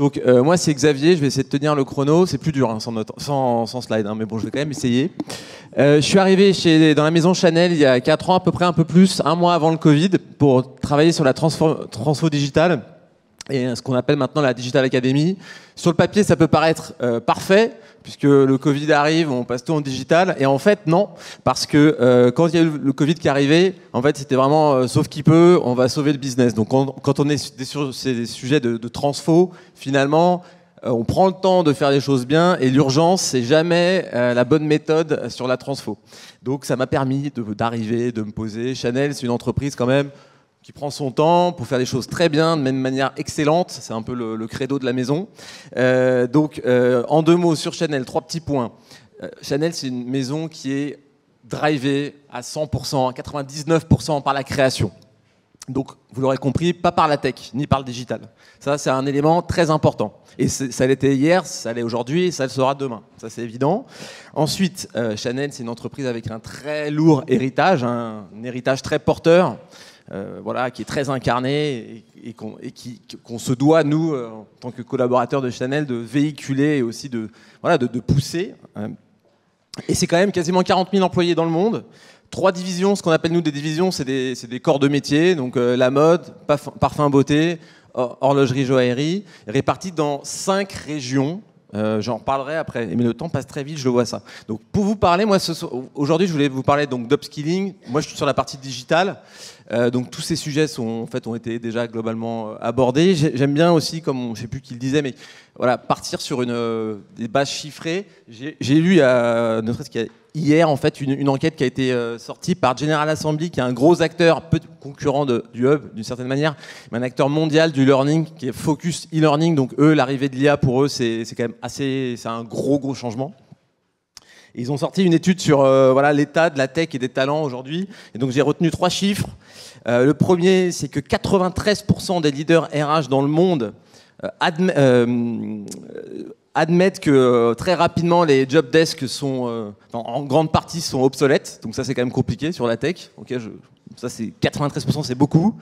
Donc moi c'est Xavier, je vais essayer de tenir le chrono, c'est plus dur hein, sans slide, hein, mais bon je vais quand même essayer. Je suis arrivé dans la maison Chanel il y a 4 ans à peu près, un peu plus, un mois avant le Covid, pour travailler sur la transfo digitale et ce qu'on appelle maintenant la Digital Academy. Sur le papier ça peut paraître parfait, puisque le Covid arrive, on passe tout en digital, et en fait non, parce que quand il y a eu le Covid qui est arrivé, en fait c'était vraiment sauf qui peut, on va sauver le business. Donc quand on est sur ces sujets de transfo, finalement on prend le temps de faire les choses bien, et l'urgence c'est jamais la bonne méthode sur la transfo. Donc ça m'a permis d'arriver, de me poser. Chanel c'est une entreprise quand même qui prend son temps pour faire des choses très bien, de même manière excellente. C'est un peu le credo de la maison. En 2 mots sur Chanel, 3 petits points. Chanel, c'est une maison qui est drivée à 100%, à 99% par la création. Donc, vous l'aurez compris, pas par la tech, ni par le digital. Ça, c'est un élément très important. Et ça l'était hier, ça l'est aujourd'hui, et ça le sera demain. Ça, c'est évident. Ensuite, Chanel, c'est une entreprise avec un très lourd héritage, un héritage très porteur. Voilà, qui est très incarné et qu'on se doit, nous, en tant que collaborateurs de Chanel, de véhiculer et aussi de pousser. Et c'est quand même quasiment 40 000 employés dans le monde. 3 divisions, ce qu'on appelle nous des divisions, c'est des corps de métier, donc la mode, parfum beauté, horlogerie, joaillerie, répartis dans 5 régions. J'en reparlerai après, mais le temps passe très vite, je le vois ça. Donc pour vous parler, moi aujourd'hui je voulais vous parler donc d'upskilling. Moi je suis sur la partie digitale, donc tous ces sujets ont été déjà globalement abordés. J'aime bien aussi, comme je sais plus qui le disait, mais voilà, partir sur des bases chiffrées. J'ai lu ne serait-ce qu'hier en fait une enquête qui a été sortie par General Assembly, qui est un gros acteur, peu concurrent du Hub d'une certaine manière, mais un acteur mondial du learning qui est focus e-learning. Donc eux, l'arrivée de l'IA pour eux, c'est quand même c'est un gros changement. Et ils ont sorti une étude sur l'état de la tech et des talents aujourd'hui. Et donc j'ai retenu 3 chiffres. Le premier, c'est que 93% des leaders RH dans le monde admettent que très rapidement les job desks en grande partie sont obsolètes. Donc ça c'est quand même compliqué sur la tech. Okay, ça c'est 93%, c'est beaucoup.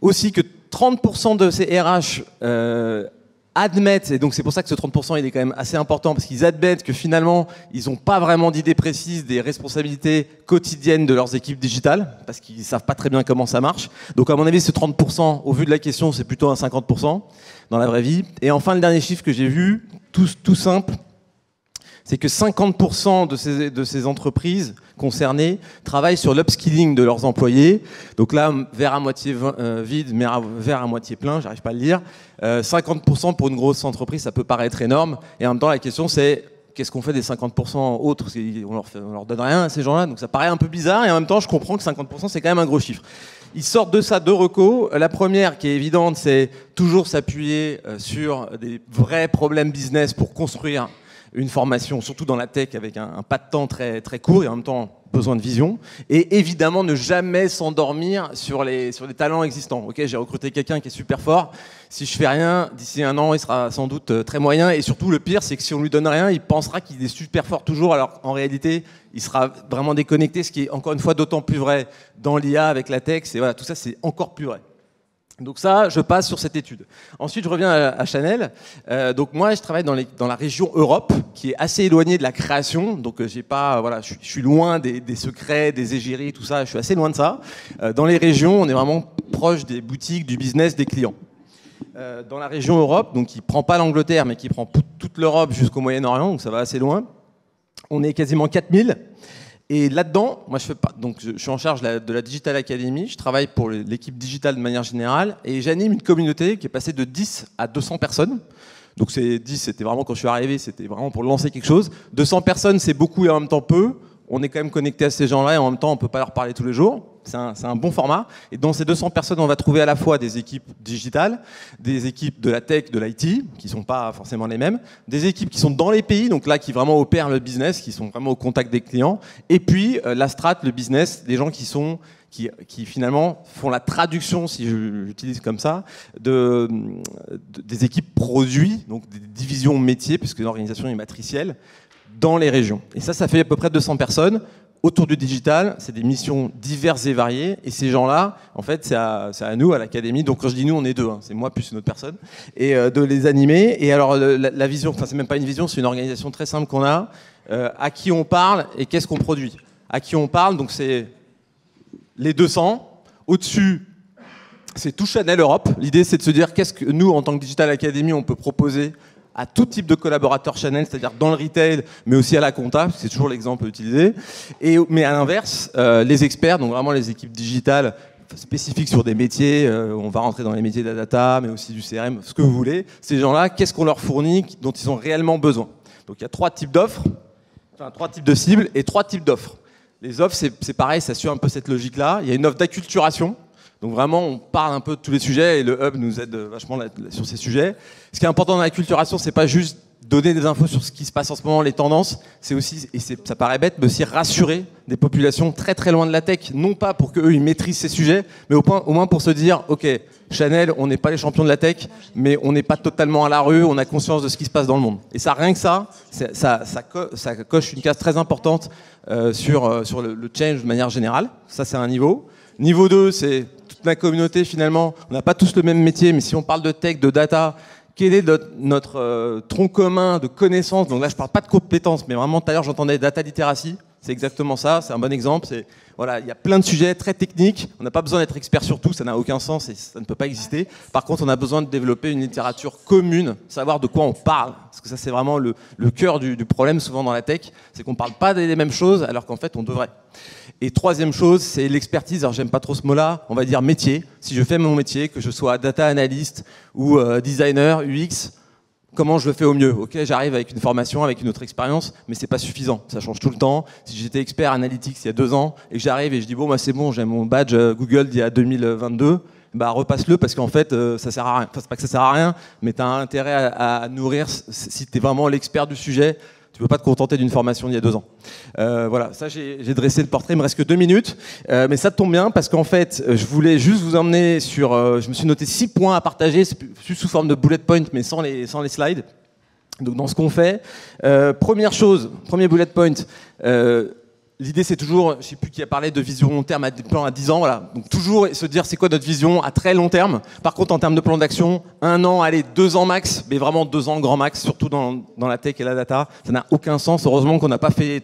Aussi que 30% de ces RH admettent, et donc c'est pour ça que ce 30% il est quand même assez important, parce qu'ils admettent que finalement ils n'ont pas vraiment d'idée précise des responsabilités quotidiennes de leurs équipes digitales, parce qu'ils ne savent pas très bien comment ça marche. Donc à mon avis ce 30%, au vu de la question, c'est plutôt un 50% dans la vraie vie. Et enfin le dernier chiffre que j'ai vu, tout simple, c'est que 50% de ces entreprises concernées travaillent sur l'upskilling de leurs employés. Donc là, verre à moitié vide, mais verre à moitié plein, j'arrive pas à le lire. 50% pour une grosse entreprise, ça peut paraître énorme. Et en même temps, la question c'est, qu'est-ce qu'on fait des 50% autres? On leur donne rien à ces gens-là, donc ça paraît un peu bizarre. Et en même temps, je comprends que 50% c'est quand même un gros chiffre. Ils sortent de ça 2 recos. La première, qui est évidente, c'est toujours s'appuyer sur des vrais problèmes business pour construire une formation, surtout dans la tech, avec un pas de temps très, très court et en même temps besoin de vision. Et évidemment, ne jamais s'endormir sur les talents existants. Okay, j'ai recruté quelqu'un qui est super fort. Si je fais rien, d'ici 1 an, il sera sans doute très moyen. Et surtout, le pire, c'est que si on lui donne rien, il pensera qu'il est super fort toujours, alors qu'en réalité, il sera vraiment déconnecté, ce qui est encore une fois d'autant plus vrai dans l'IA avec la tech. Voilà, tout ça, c'est encore plus vrai. Donc ça, je passe sur cette étude. Ensuite, je reviens à Chanel. Donc moi, je travaille dans la région Europe, qui est assez éloignée de la création. Donc je suis loin des secrets, des égéries, tout ça. Je suis assez loin de ça. Dans les régions, on est vraiment proche des boutiques, du business, des clients. Dans la région Europe, donc qui prend pas l'Angleterre, mais qui prend toute l'Europe jusqu'au Moyen-Orient, donc ça va assez loin. On est quasiment 4000. Et là-dedans, moi je suis en charge de la Digital Academy, je travaille pour l'équipe digitale de manière générale et j'anime une communauté qui est passée de 10 à 200 personnes. Donc 10, c'était vraiment quand je suis arrivé, c'était vraiment pour lancer quelque chose. 200 personnes, c'est beaucoup et en même temps peu. On est quand même connecté à ces gens-là et en même temps on ne peut pas leur parler tous les jours. C'est un bon format. Et dans ces 200 personnes, on va trouver à la fois des équipes digitales, des équipes de la tech, de l'IT, qui ne sont pas forcément les mêmes, des équipes qui sont dans les pays, donc là qui vraiment opèrent le business, qui sont vraiment au contact des clients, et puis la strat, le business, des gens qui finalement font la traduction, si j'utilise comme ça, des équipes produits, donc des divisions métiers, puisque l'organisation est matricielle, dans les régions. Et ça fait à peu près 200 personnes. autour du digital, c'est des missions diverses et variées, et ces gens-là, en fait, c'est à nous, à l'académie, donc quand je dis nous, on est deux, hein, c'est moi plus une autre personne, et de les animer. Et alors la vision, enfin c'est même pas une vision, c'est une organisation très simple qu'on a, à qui on parle et qu'est-ce qu'on produit. À qui on parle, donc c'est les 200, au-dessus, c'est tout Chanel Europe. L'idée, c'est de se dire qu'est-ce que nous, en tant que Digital Academy, on peut proposer à tout type de collaborateurs Chanel, c'est-à-dire dans le retail, mais aussi à la compta, c'est toujours l'exemple utilisé. Mais à l'inverse, les experts, donc vraiment les équipes digitales spécifiques sur des métiers, on va rentrer dans les métiers de la data, mais aussi du CRM, ce que vous voulez. Ces gens-là, qu'est-ce qu'on leur fournit dont ils ont réellement besoin? Donc il y a 3 types d'offres, enfin 3 types de cibles et 3 types d'offres. Les offres, c'est pareil, ça suit un peu cette logique-là. Il y a une offre d'acculturation. Donc vraiment, on parle un peu de tous les sujets et le hub nous aide vachement sur ces sujets. Ce qui est important dans la culturation, c'est pas juste donner des infos sur ce qui se passe en ce moment, les tendances, c'est aussi, et ça paraît bête, mais aussi rassurer des populations très très loin de la tech, non pas pour qu'eux ils maîtrisent ces sujets, mais au moins pour se dire, ok, Chanel, on n'est pas les champions de la tech, mais on n'est pas totalement à la rue, on a conscience de ce qui se passe dans le monde. Et ça, rien que ça coche une case très importante sur le change de manière générale. Ça, c'est un niveau. Niveau 2, c'est toute la communauté finalement. On n'a pas tous le même métier, mais si on parle de tech, de data, quel est notre tronc commun de connaissances? Donc là, je ne parle pas de compétences, mais vraiment tout à l'heure, j'entendais data literacy. C'est exactement ça, c'est un bon exemple. Voilà, il y a plein de sujets très techniques. On n'a pas besoin d'être expert sur tout, ça n'a aucun sens et ça ne peut pas exister. Par contre, on a besoin de développer une littérature commune, savoir de quoi on parle. Parce que ça, c'est vraiment le cœur du problème souvent dans la tech, c'est qu'on ne parle pas des mêmes choses alors qu'en fait, on devrait. Et troisième chose, c'est l'expertise. Alors, j'aime pas trop ce mot-là, on va dire métier. Si je fais mon métier, que je sois data analyst ou designer, UX, comment je le fais au mieux? Ok, j'arrive avec une formation, avec une autre expérience, mais c'est pas suffisant. Ça change tout le temps. Si j'étais expert analytics il y a 2 ans et que j'arrive et je dis bon bah c'est bon, j'ai mon badge Google d'il y a 2022, bah repasse-le parce qu'en fait ça sert à rien. Enfin c'est pas que ça sert à rien, mais tu as intérêt à nourrir si tu es vraiment l'expert du sujet. Tu ne peux pas te contenter d'une formation d'il y a 2 ans. Voilà, ça j'ai dressé le portrait, il me reste que 2 minutes. Mais ça tombe bien parce qu'en fait, je voulais juste vous emmener sur... je me suis noté 6 points à partager, juste sous forme de bullet point, mais sans les slides. Donc dans ce qu'on fait, première chose, premier bullet point, l'idée c'est toujours, je ne sais plus qui a parlé de vision long terme, des plans à 10 ans, voilà. Donc toujours se dire c'est quoi notre vision à très long terme. Par contre en termes de plan d'action, 1 an, allez 2 ans max, mais vraiment 2 ans grand max, surtout dans la tech et la data. Ça n'a aucun sens, heureusement qu'on n'a pas fait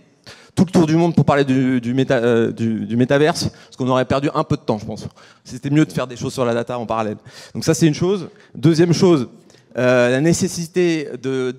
tout le tour du monde pour parler du métaverse, parce qu'on aurait perdu un peu de temps je pense. C'était mieux de faire des choses sur la data en parallèle. Donc ça c'est une chose. Deuxième chose, la nécessité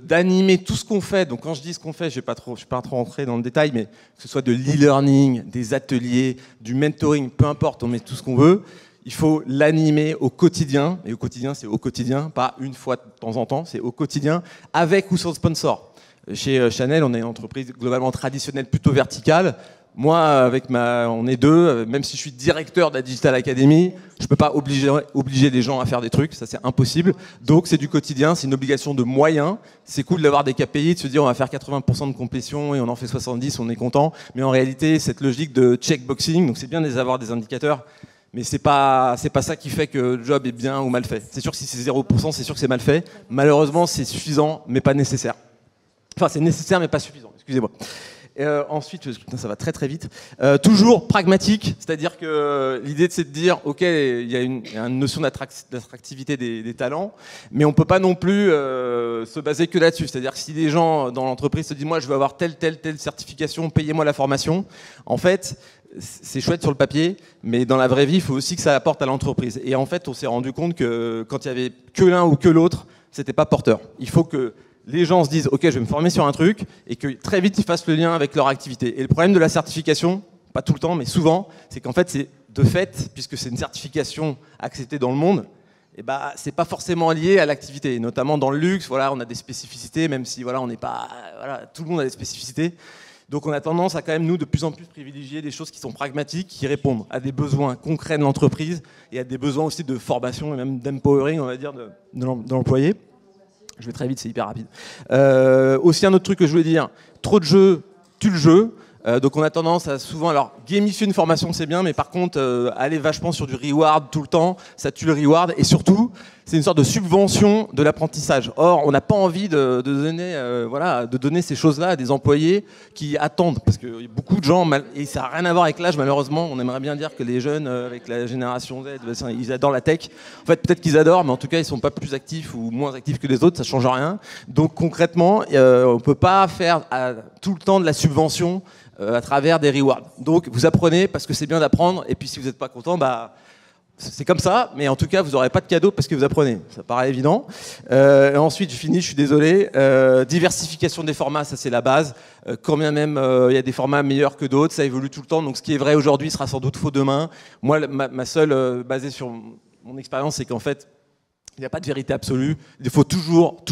d'animer tout ce qu'on fait. Donc quand je dis ce qu'on fait, je ne vais pas trop rentrer dans le détail, mais que ce soit de l'e-learning, des ateliers, du mentoring, peu importe, on met tout ce qu'on veut. Il faut l'animer au quotidien. Et au quotidien, c'est au quotidien, pas une fois de temps en temps, c'est au quotidien, avec ou sans sponsor. Chez Chanel, on est une entreprise globalement traditionnelle, plutôt verticale. Moi, on est 2, même si je suis directeur de la Digital Academy, je ne peux pas obliger les gens à faire des trucs, ça c'est impossible. Donc c'est du quotidien, c'est une obligation de moyens. C'est cool d'avoir des KPI, de se dire on va faire 80% de complétion et on en fait 70, on est content. Mais en réalité, cette logique de checkboxing, donc c'est bien d'avoir des indicateurs, mais c'est pas ça qui fait que le job est bien ou mal fait. C'est sûr que si c'est 0%, c'est sûr que c'est mal fait. Malheureusement, c'est suffisant, mais pas nécessaire. Enfin, c'est nécessaire, mais pas suffisant, excusez-moi. Ensuite, ça va très très vite. Toujours pragmatique, c'est-à-dire que l'idée c'est de dire, ok, il y a une notion d'attractivité des talents, mais on peut pas non plus se baser que là-dessus. C'est-à-dire que si des gens dans l'entreprise se disent, moi je veux avoir telle certification, payez-moi la formation, en fait, c'est chouette sur le papier, mais dans la vraie vie, il faut aussi que ça apporte à l'entreprise. Et en fait, on s'est rendu compte que quand il y avait que l'un ou que l'autre, c'était pas porteur. Il faut que les gens se disent « Ok, je vais me former sur un truc » et que très vite, ils fassent le lien avec leur activité. Et le problème de la certification, pas tout le temps, mais souvent, c'est qu'en fait, c'est de fait, puisque c'est une certification acceptée dans le monde, et bah, c'est pas forcément lié à l'activité. Notamment dans le luxe, voilà, on a des spécificités, même si voilà, on n'est pas, voilà, tout le monde a des spécificités. Donc on a tendance à quand même, nous, de plus en plus privilégier des choses qui sont pragmatiques, qui répondent à des besoins concrets de l'entreprise et à des besoins aussi de formation et même d'empowering, on va dire, de l'employé. Je vais très vite, c'est hyper rapide. Aussi un autre truc que je voulais dire, trop de jeux tue le jeu. Donc on a tendance à souvent, alors gamifier une formation c'est bien, mais par contre aller vachement sur du reward tout le temps, ça tue le reward, et surtout c'est une sorte de subvention de l'apprentissage. Or on n'a pas envie de donner, de donner ces choses-là à des employés qui attendent, parce que beaucoup de gens, et ça n'a rien à voir avec l'âge malheureusement, on aimerait bien dire que les jeunes avec la génération Z, ils adorent la tech. En fait peut-être qu'ils adorent, mais en tout cas ils sont pas plus actifs ou moins actifs que les autres, ça change rien. Donc concrètement, on peut pas faire tout le temps de la subvention à travers des rewards. Donc vous apprenez parce que c'est bien d'apprendre, et puis si vous n'êtes pas content, c'est comme ça, mais en tout cas vous n'aurez pas de cadeau parce que vous apprenez, ça paraît évident. Ensuite je finis, je suis désolé, diversification des formats, ça c'est la base. Quand bien même il y a des formats meilleurs que d'autres, ça évolue tout le temps, donc ce qui est vrai aujourd'hui sera sans doute faux demain. Moi ma seule, basée sur mon expérience, c'est qu'en fait il n'y a pas de vérité absolue, il faut toujours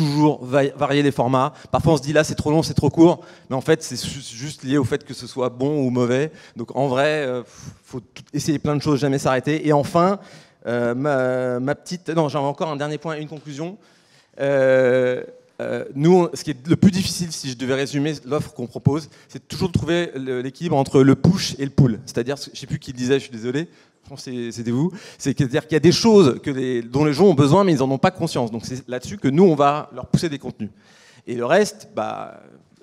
varier les formats. Parfois on se dit là c'est trop long, c'est trop court, mais en fait c'est juste lié au fait que ce soit bon ou mauvais. Donc en vrai, faut essayer plein de choses, jamais s'arrêter. Et enfin, ma petite... Non, j'avais encore un dernier point, une conclusion. Nous, ce qui est le plus difficile, si je devais résumer l'offre qu'on propose, c'est toujours de trouver l'équilibre entre le push et le pull. C'est-à-dire, je ne sais plus qui le disait, je suis désolé, je pense que c'était vous, c'est-à-dire qu'il y a des choses dont les gens ont besoin, mais ils n'en ont pas conscience. Donc c'est là-dessus que nous, on va leur pousser des contenus. Et le reste,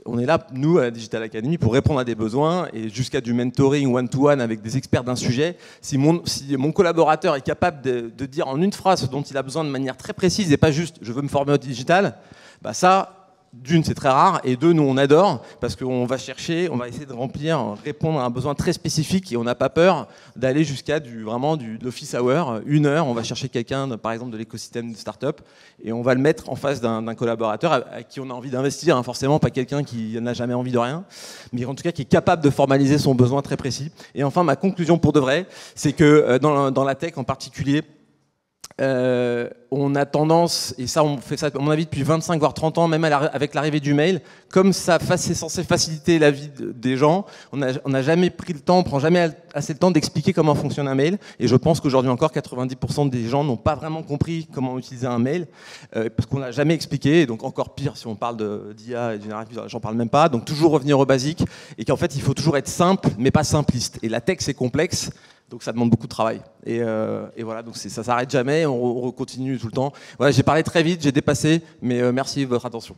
on est là, nous, à la Digital Academy, pour répondre à des besoins, et jusqu'à du mentoring one-to-one avec des experts d'un sujet. Si mon collaborateur est capable de dire en une phrase ce dont il a besoin de manière très précise, et pas juste « je veux me former au digital », ça, d'une, c'est très rare, et deux, nous, on adore, parce qu'on va chercher, on va essayer de répondre à un besoin très spécifique, et on n'a pas peur d'aller jusqu'à de l'office hour, 1 heure, on va chercher quelqu'un, par exemple, de l'écosystème de start-up, et on va le mettre en face d'un collaborateur à qui on a envie d'investir, forcément, pas quelqu'un qui n'a jamais envie de rien, mais en tout cas qui est capable de formaliser son besoin très précis. Et enfin, ma conclusion pour de vrai, c'est que dans la tech en particulier, on a tendance, et ça on fait ça à mon avis depuis 25 voire 30 ans, même avec l'arrivée du mail, comme ça c'est censé faciliter la vie des gens, on n'a jamais pris le temps, on prend jamais assez le temps d'expliquer comment fonctionne un mail, et je pense qu'aujourd'hui encore 90% des gens n'ont pas vraiment compris comment utiliser un mail, parce qu'on n'a jamais expliqué, et donc encore pire si on parle d'IA et de générative, j'en parle même pas, donc toujours revenir au basique, et qu'en fait il faut toujours être simple mais pas simpliste, et la tech c'est complexe. Donc ça demande beaucoup de travail. Et voilà, donc ça s'arrête jamais, on continue tout le temps. Voilà, j'ai parlé très vite, j'ai dépassé, mais merci de votre attention.